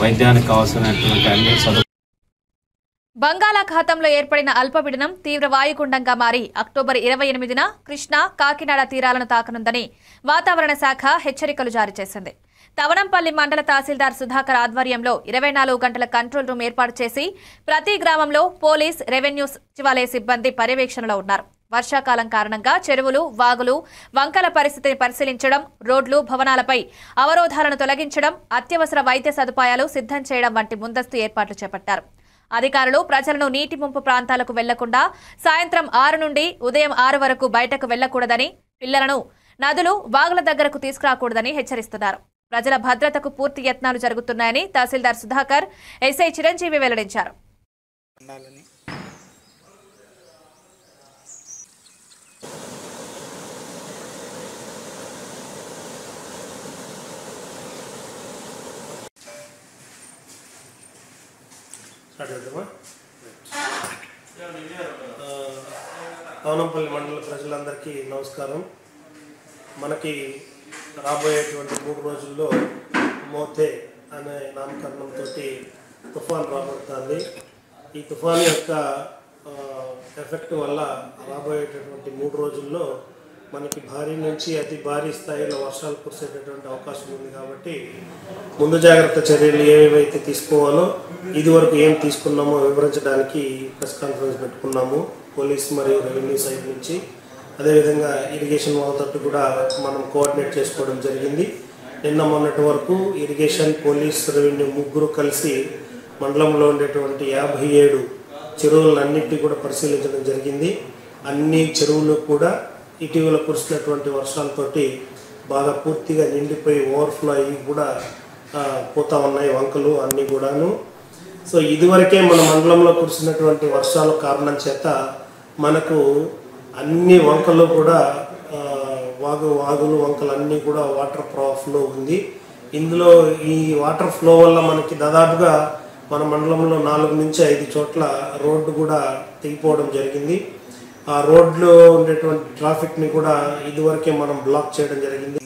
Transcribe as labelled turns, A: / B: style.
A: వైద్యానికి కావాల్సినటువంటి అన్ని సదుపాయాలు.
B: బంగాళాఖాతంలో ఏర్పడిన అల్పపీడనం తీవ్ర వాయుగుండంగా మారి అక్టోబర్ 28న కృష్ణా కాకినాడ తీరాలను తాకనుందని వాతావరణ శాఖ హెచ్చరికలు జారీ చేసింది. తవనంపల్లి మండల తహసీల్దార్ సుధాకర్ ఆధ్వర్యంలో 24 గంటల కంట్రోల్ రూమ్ ఏర్పాటు చేసి ప్రతి గ్రామంలో పోలీస్, రెవెన్యూ సచివాలయ సిబ్బంది పర్యవేక్షణలో ఉన్నారు. వర్షాకాలం కారణంగా చెరువులు, వాగులు, వంకల పరిస్థితిని పరిశీలించడం, రోడ్లు, భవనాలపై అవరోధాలను తొలగించడం, అత్యవసర వైద్య సదుపాయాలు సిద్ధం చేయడం వంటి ముందస్తు ఏర్పాట్లు చేపట్టారు. అధికారులు ప్రజలను నీటి ముంపు ప్రాంతాలకు వెళ్లకుండా సాయంత్రం 6 నుండి ఉదయం 6 వరకు బయటకు వెళ్లకూడదని, పిల్లలను నదులు, వాగుల దగ్గరకు తీసుకురాకూడదని హెచ్చరిస్తున్నారు. ప్రజల భద్రతకు పూర్తి యత్నాలు జరుగుతున్నాయని తహసీల్దార్ సుధాకర్, ఎస్ఐ చిరంజీవి వెల్లడించారు.
C: తవనంపల్లి మండల ప్రజలందరికీ నమస్కారం. మనకి రాబోయేటువంటి 3 రోజుల్లో మోతే అనే నామకరణంతో తుఫాన్ రాబడుతుంది. ఈ తుఫాన్ యొక్క ఎఫెక్ట్ వల్ల రాబోయేటటువంటి 3 రోజుల్లో మనకి భారీ నుంచి అతి భారీ స్థాయిలో వర్షాలు కురిసేటటువంటి అవకాశం ఉంది. కాబట్టి ముందు జాగ్రత్త చర్యలు ఏవేవైతే తీసుకోవాలో ఇదివరకు ఏం తీసుకున్నామో వివరించడానికి ప్రెస్ కాన్ఫరెన్స్ పెట్టుకున్నాము. పోలీస్ మరియు రెవెన్యూ సైడ్ నుంచి, అదేవిధంగా ఇరిగేషన్ వాళ్ళతో కూడా మనం కోఆర్డినేట్ చేసుకోవడం జరిగింది. నిన్న మొన్నటి వరకు ఇరిగేషన్, పోలీస్, రెవెన్యూ ముగ్గురు కలిసి మండలంలో ఉండేటువంటి 57 చెరువులన్నింటినీ కూడా పరిశీలించడం జరిగింది. అన్ని చెరువులు కూడా ఇటీవల కురిసినటువంటి వర్షాలతోటి బాగా పూర్తిగా నిండిపోయి ఓవర్ఫ్లో అయ్యి కూడా పోతా ఉన్నాయి వంకలు అన్నీ కూడాను. సో ఇదివరకే మన మండలంలో కురిసినటువంటి వర్షాల కారణం చేత మనకు అన్ని వంకలు కూడా వాగులు వంకలు అన్నీ కూడా వాటర్ ఫ్లో ఉంది. ఇందులో ఈ వాటర్ ఫ్లో వల్ల మనకి దాదాపుగా మన మండలంలో 4 నుంచి 5 చోట్ల రోడ్డు కూడా తెగిపోవడం జరిగింది. ఆ రోడ్లో ఉండేటువంటి ట్రాఫిక్ని కూడా ఇదివరకే మనం బ్లాక్ చేయడం జరిగింది.